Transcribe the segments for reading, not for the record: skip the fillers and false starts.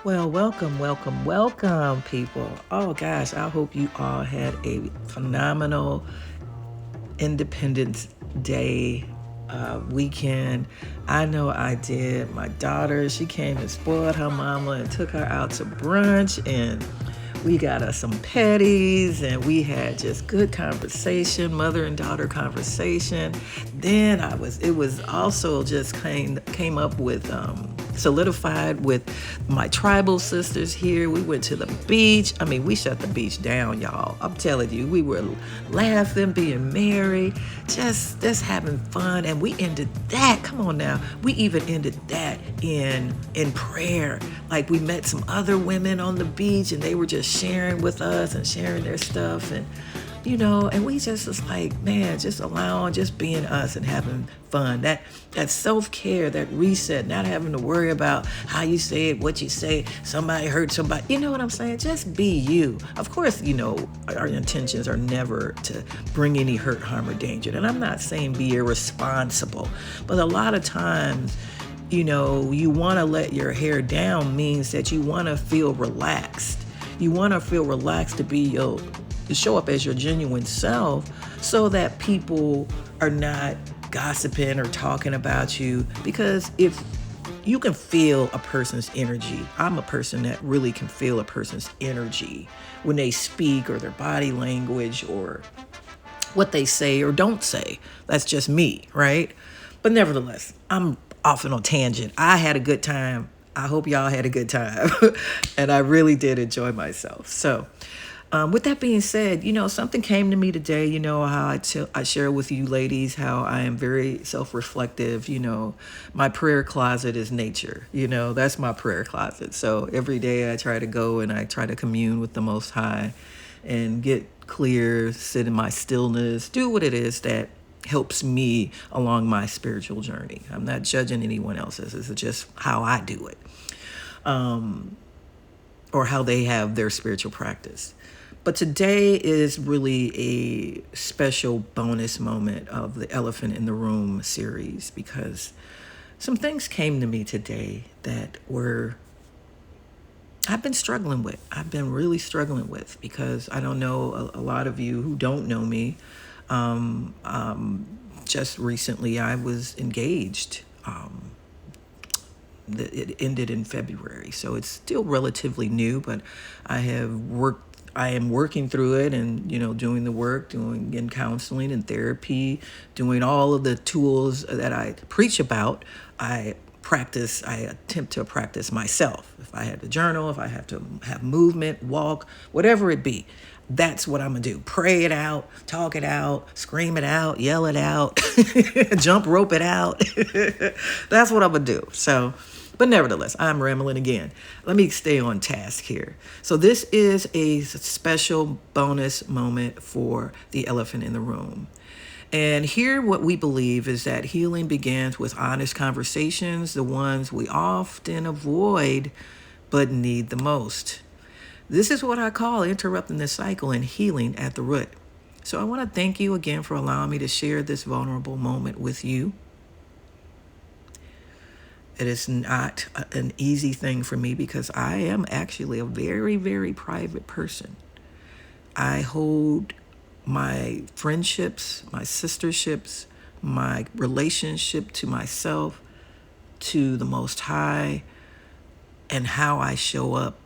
Well, welcome, people. Oh, gosh, I hope you all had a phenomenal Independence Day weekend. I know I did. My daughter, she came and spoiled her mama and took her out to brunch, and we got us some petties, and we had just good conversation, mother and daughter conversation. Then it was also just came up with solidified with my tribal sisters here. We went to the beach. I mean, we shut the beach down, y'all. I'm telling you, we were laughing, being merry, just having fun. And we ended that. Come on now. We even ended that in prayer. Like, we met some other women on the beach, and they were just sharing with us and sharing their stuff, and and we just was like, man, just being us and having fun. That self-care, that reset, not having to worry about how you say it, what you say, somebody hurt somebody. You know what I'm saying? Just be you. Of course, our intentions are never to bring any hurt, harm, or danger. And I'm not saying be irresponsible, but a lot of times, you want to let your hair down means that you want to feel relaxed. You want to feel relaxed to show up as your genuine self, so that people are not gossiping or talking about you. Because if you can feel a person's energy, I'm a person that really can feel a person's energy when they speak, or their body language, or what they say or don't say. That's just me, right? But nevertheless, I'm often on tangent. I had a good time. I hope y'all had a good time. And I really did enjoy myself. So, with that being said, something came to me today. You know how I share with you ladies how I am very self-reflective. My prayer closet is nature. That's my prayer closet. So every day I try to go and I try to commune with the Most High and get clear, sit in my stillness, do what it is that helps me along my spiritual journey. I'm not judging anyone else's. This is just how I do it, or how they have their spiritual practice. But today is really a special bonus moment of the Elephant in the Room series, because some things came to me today that I've been struggling with. I've been really struggling with, because I don't know a lot of you who don't know me. Just recently I was engaged. It ended in February, so it's still relatively new, but I am working through it, and doing the work, doing in counseling and therapy, doing all of the tools that I preach about. I attempt to practice myself. If I have to journal, if I have to have movement, walk, whatever it be, that's what I'm gonna do. Pray it out, talk it out, scream it out, yell it out, jump rope it out. That's what I'm gonna do. So, but nevertheless, I'm rambling again. Let me stay on task here. So this is a special bonus moment for the Elephant in the Room. And here, what we believe is that healing begins with honest conversations, the ones we often avoid but need the most. This is what I call interrupting the cycle and healing at the root. So I want to thank you again for allowing me to share this vulnerable moment with you. It is not an easy thing for me, because I am actually a very, very private person. I hold my friendships, my sisterships, my relationship to myself, to the Most High, and how I show up.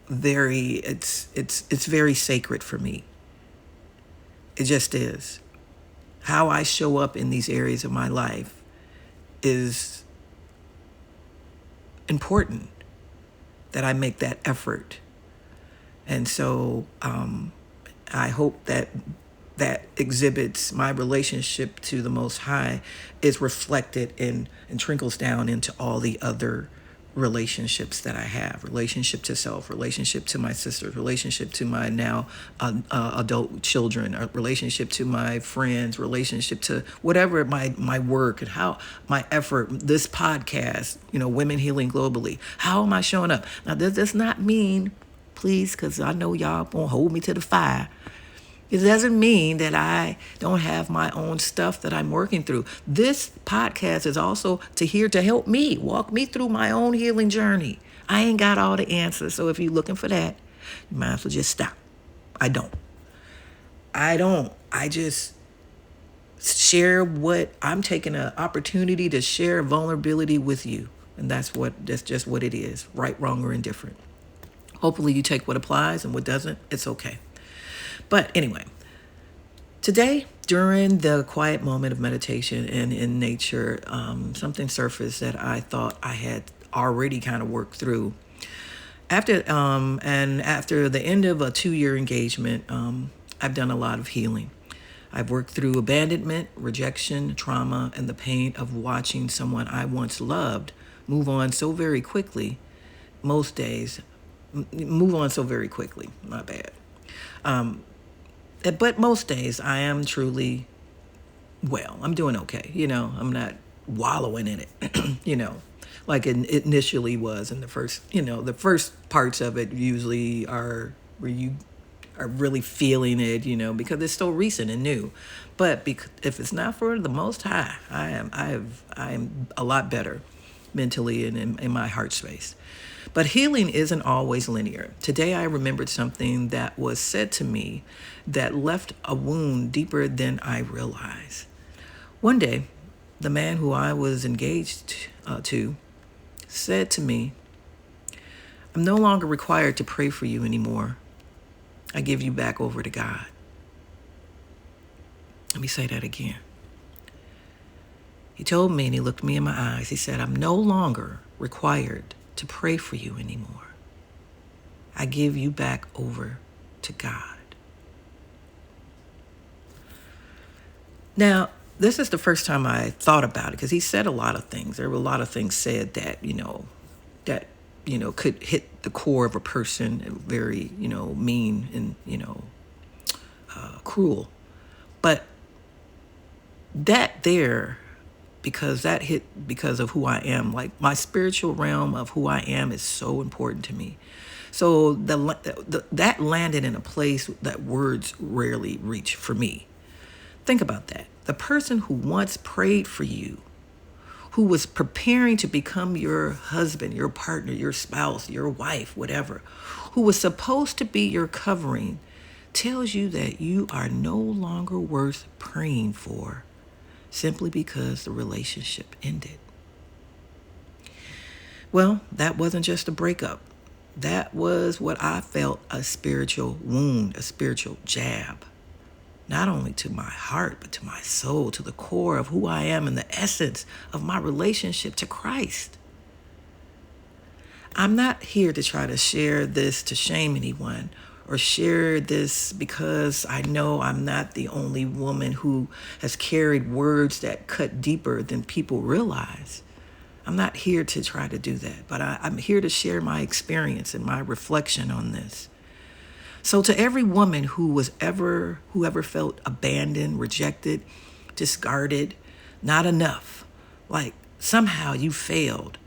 It's very sacred for me. It just is. How I show up in these areas of my life is important, that I make that effort. And so I hope that exhibits my relationship to the Most High is reflected and trickles down into all the other relationships that I have. Relationship to self, relationship to my sisters, relationship to my now adult children, a relationship to my friends, relationship to whatever, my work, and how my effort, this podcast, Women Healing Globally. How am I showing up? Now, this does not mean, please, because I know y'all won't hold me to the fire, It doesn't mean that I don't have my own stuff that I'm working through. This podcast is also here to help me, walk me through my own healing journey. I ain't got all the answers. So if you're looking for that, you might as well just stop. I don't. I just share what I'm taking an opportunity to share vulnerability with you. And that's just what it is, right, wrong, or indifferent. Hopefully you take what applies, and what doesn't, it's okay. But anyway, today, during the quiet moment of meditation and in nature, something surfaced that I thought I had already kind of worked through. After the end of a 2-year engagement, I've done a lot of healing. I've worked through abandonment, rejection, trauma, and the pain of watching someone I once loved move on so very quickly. Most days, move on so very quickly. My bad. But most days, I am truly well. I'm doing okay. I'm not wallowing in it. Like it initially was in the first. The first parts of it usually are where you are really feeling it, because it's still recent and new. But if it's not for the Most High, I am a lot better mentally and in my heart space. But healing isn't always linear. Today I remembered something that was said to me that left a wound deeper than I realized. One day, the man who I was engaged to said to me, "I'm no longer required to pray for you anymore. I give you back over to God." Let me say that again. He told me, and he looked me in my eyes. He said, "I'm no longer required to pray for you anymore. I give you back over to God." Now, this is the first time I thought about it, because he said a lot of things. There were a lot of things said that, could hit the core of a person, and very, mean and, cruel. But that there, because that hit because of who I am, like my spiritual realm of who I am is so important to me. So that landed in a place that words rarely reach for me. Think about that. The person who once prayed for you, who was preparing to become your husband, your partner, your spouse, your wife, whatever, who was supposed to be your covering, tells you that you are no longer worth praying for simply because the relationship ended. Well, that wasn't just a breakup. That was what I felt, a spiritual wound, a spiritual jab. Not only to my heart, but to my soul, to the core of who I am and the essence of my relationship to Christ. I'm not here to try to share this to shame anyone, or share this because I know I'm not the only woman who has carried words that cut deeper than people realize. I'm not here to try to do that, but I'm here to share my experience and my reflection on this. So to every woman whoever felt abandoned, rejected, discarded, not enough, like somehow you failed.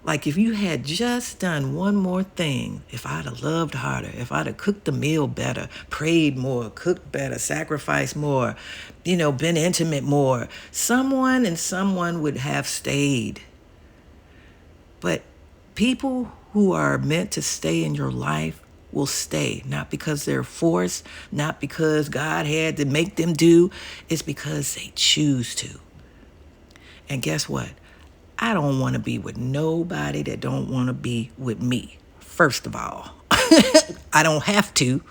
Like if you had just done one more thing, if I'd have loved harder, if I'd have cooked the meal better, prayed more, cooked better, sacrificed more, been intimate more, someone would have stayed. But people who are meant to stay in your life will stay, not because they're forced, not because God had to make them do, it's because they choose to. And guess what? I don't want to be with nobody that don't want to be with me. First of all, I don't have to.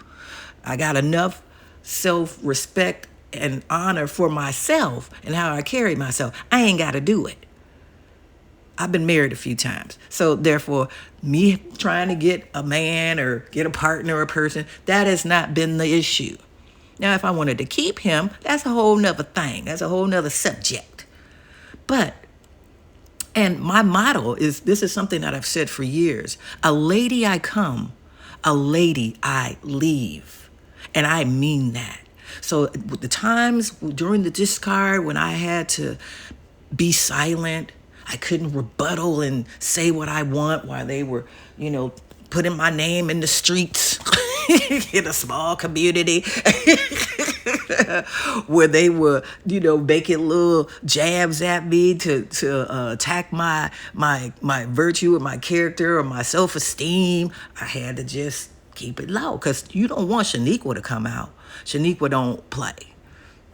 I got enough self-respect and honor for myself and how I carry myself. I ain't got to do it. I've been married a few times. So therefore, me trying to get a man or get a partner or a person, that has not been the issue. Now, if I wanted to keep him, that's a whole nother thing. That's a whole nother subject. And my motto is, this is something that I've said for years: a lady I come, a lady I leave. And I mean that. So the times during the discard when I had to be silent, I couldn't rebuttal and say what I want while they were, putting my name in the streets. in a small community where they were, making little jabs at me to attack my virtue or my character or my self-esteem. I had to just keep it low because you don't want Shaniqua to come out. Shaniqua don't play.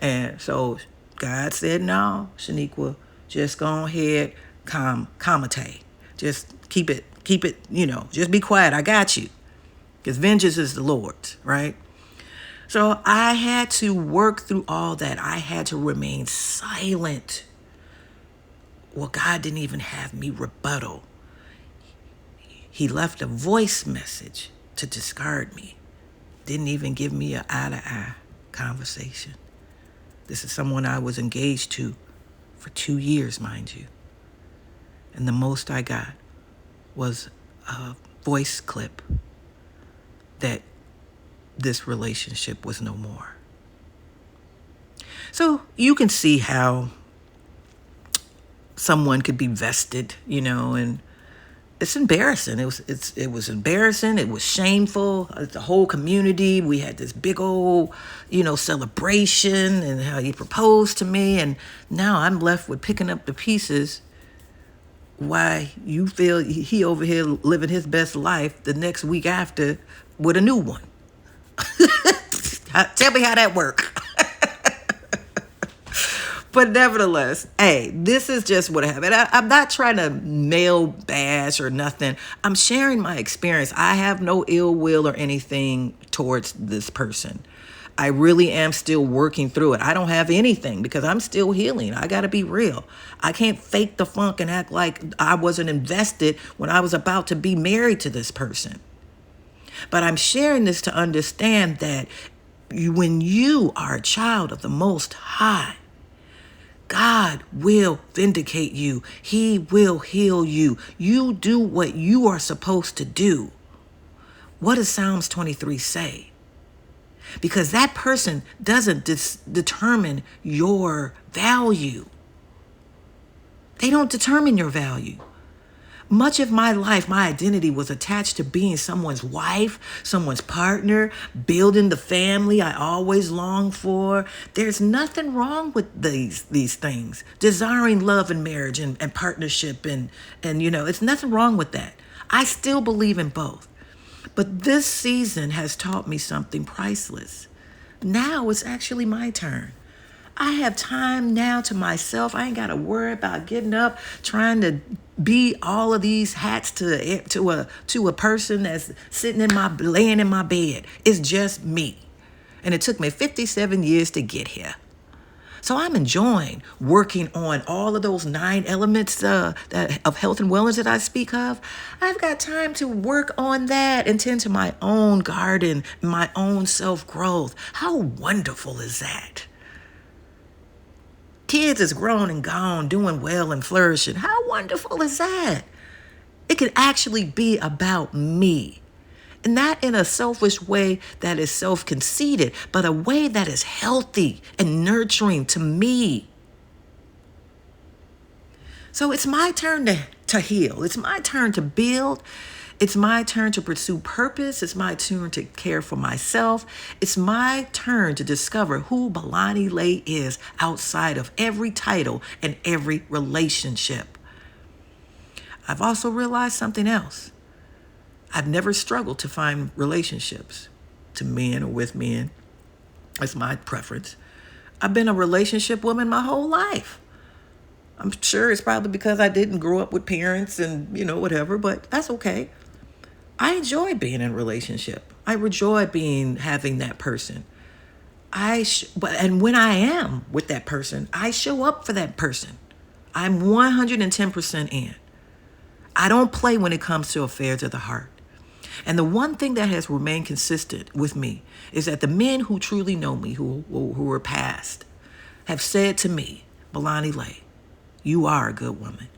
And so God said, no, Shaniqua, just go ahead, commentate. Just keep it, just be quiet. I got you. Because vengeance is the Lord's, right? So I had to work through all that. I had to remain silent. Well, God didn't even have me rebuttal. He left a voice message to discard me. Didn't even give me an eye-to-eye conversation. This is someone I was engaged to for 2 years, mind you. And the most I got was a voice clip that this relationship was no more. So you can see how someone could be vested, and it's embarrassing. It was embarrassing. It was shameful. The whole community, we had this big old, celebration and how he proposed to me. And now I'm left with picking up the pieces. Why you feel he over here living his best life the next week after with a new one. Tell me how that worked. But nevertheless, hey, this is just what happened. I'm not trying to male bash or nothing. I'm sharing my experience. I have no ill will or anything towards this person. I really am still working through it. I don't have anything because I'm still healing. I got to be real. I can't fake the funk and act like I wasn't invested when I was about to be married to this person. But I'm sharing this to understand that when you are a child of the Most High, God will vindicate you. He will heal you. You do what you are supposed to do. What does Psalms 23 say? Because that person doesn't determine your value. They don't determine your value. Much of my life, my identity was attached to being someone's wife, someone's partner, building the family I always longed for. There's nothing wrong with these things. Desiring love and marriage and partnership and it's nothing wrong with that. I still believe in both. But this season has taught me something priceless. Now it's actually my turn. I have time now to myself. I ain't got to worry about getting up, trying to be all of these hats to a person that's laying in my bed. It's just me. And it took me 57 years to get here. So I'm enjoying working on all of those 9 elements of health and wellness that I speak of. I've got time to work on that and tend to my own garden, my own self-growth. How wonderful is that? Kids is grown and gone, doing well and flourishing. How wonderful is that? It can actually be about me. And not in a selfish way that is self-conceited, but a way that is healthy and nurturing to me. So it's my turn to heal. It's my turn to build. It's my turn to pursue purpose. It's my turn to care for myself. It's my turn to discover who Balani Lay is outside of every title and every relationship. I've also realized something else. I've never struggled to find relationships to men or with men. That's my preference. I've been a relationship woman my whole life. I'm sure it's probably because I didn't grow up with parents and, whatever, but that's okay. I enjoy being in a relationship. I enjoy having that person. And when I am with that person, I show up for that person. I'm 110% in. I don't play when it comes to affairs of the heart. And the one thing that has remained consistent with me is that the men who truly know me, who are past, have said to me, Balani Lay, you are a good woman.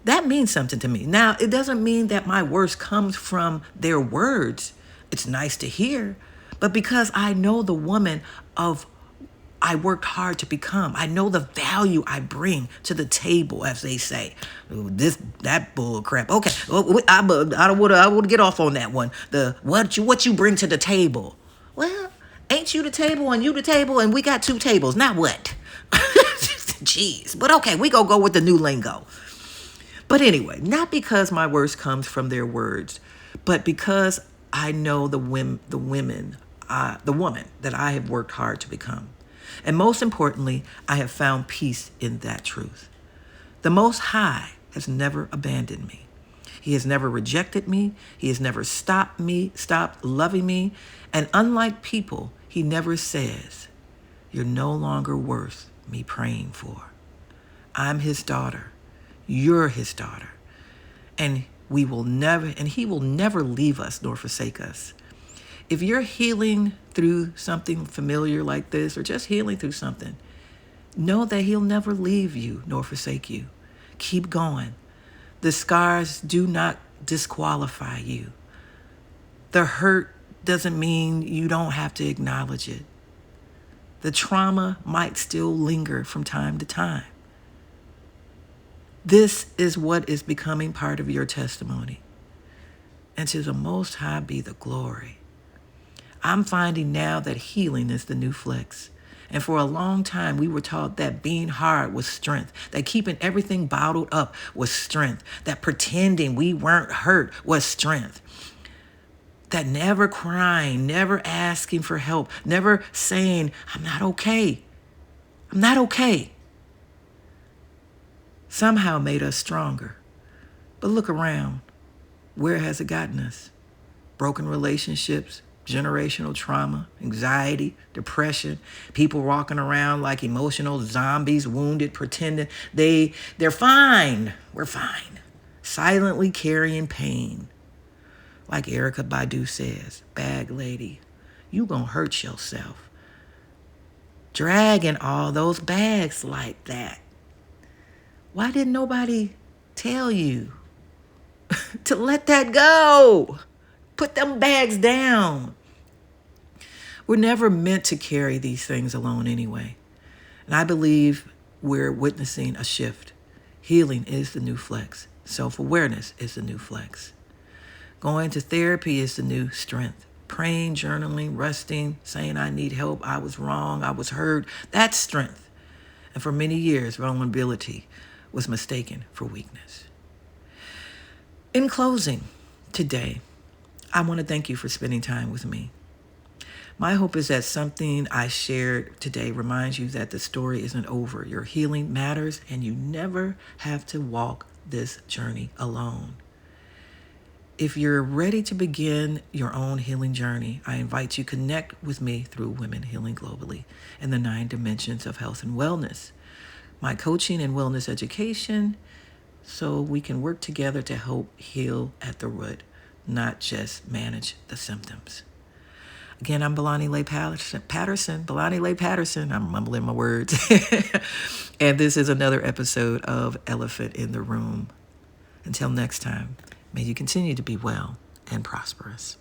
That means something to me. Now, it doesn't mean that my worst comes from their words. It's nice to hear. But because I know the woman I worked hard to become. I know the value I bring to the table, as they say. That bull crap. Okay, I don't want to get off on that one. The what you bring to the table. Well, ain't you the table and you the table and we got two tables. Now what? Jeez. But okay, we go with the new lingo. But anyway, not because my words comes from their words, but because I know the woman that I have worked hard to become. And most importantly, I have found peace in that truth. The Most High has never abandoned me. He has never rejected me. He has never stopped loving me. And unlike people, he never says, you're no longer worth me praying for. I'm his daughter. You're his daughter. And he will never leave us nor forsake us. If you're healing through something familiar like this, or just healing through something, know that he'll never leave you nor forsake you. Keep going. The scars do not disqualify you. The hurt doesn't mean you don't have to acknowledge it. The trauma might still linger from time to time. This is what is becoming part of your testimony. And to the Most High be the glory. I'm finding now that healing is the new flex. And for a long time, we were taught that being hard was strength, that keeping everything bottled up was strength, that pretending we weren't hurt was strength, that never crying, never asking for help, never saying, I'm not okay. I'm not okay, somehow made us stronger. But look around. Where has it gotten us? Broken relationships, generational trauma, anxiety, depression, people walking around like emotional zombies, wounded, pretending they're fine. We're fine. Silently carrying pain. Like Erykah Badu says, bag lady, you gonna hurt yourself. Dragging all those bags like that. Why didn't nobody tell you to let that go? Put them bags down. We're never meant to carry these things alone anyway. And I believe we're witnessing a shift. Healing is the new flex. Self-awareness is the new flex. Going to therapy is the new strength. Praying, journaling, resting, saying I need help, I was wrong, I was hurt, that's strength. And for many years, vulnerability was mistaken for weakness. In closing, today, I want to thank you for spending time with me. My hope is that something I shared today reminds you that the story isn't over. Your healing matters, and you never have to walk this journey alone. If you're ready to begin your own healing journey, I invite you to connect with me through Women Healing Globally and the 9 dimensions of health and wellness, my coaching and wellness education, so we can work together to help heal at the root, not just manage the symptoms. Again, I'm Belani Lay Patterson. I'm mumbling my words. And this is another episode of Elephant in the Room. Until next time, may you continue to be well and prosperous.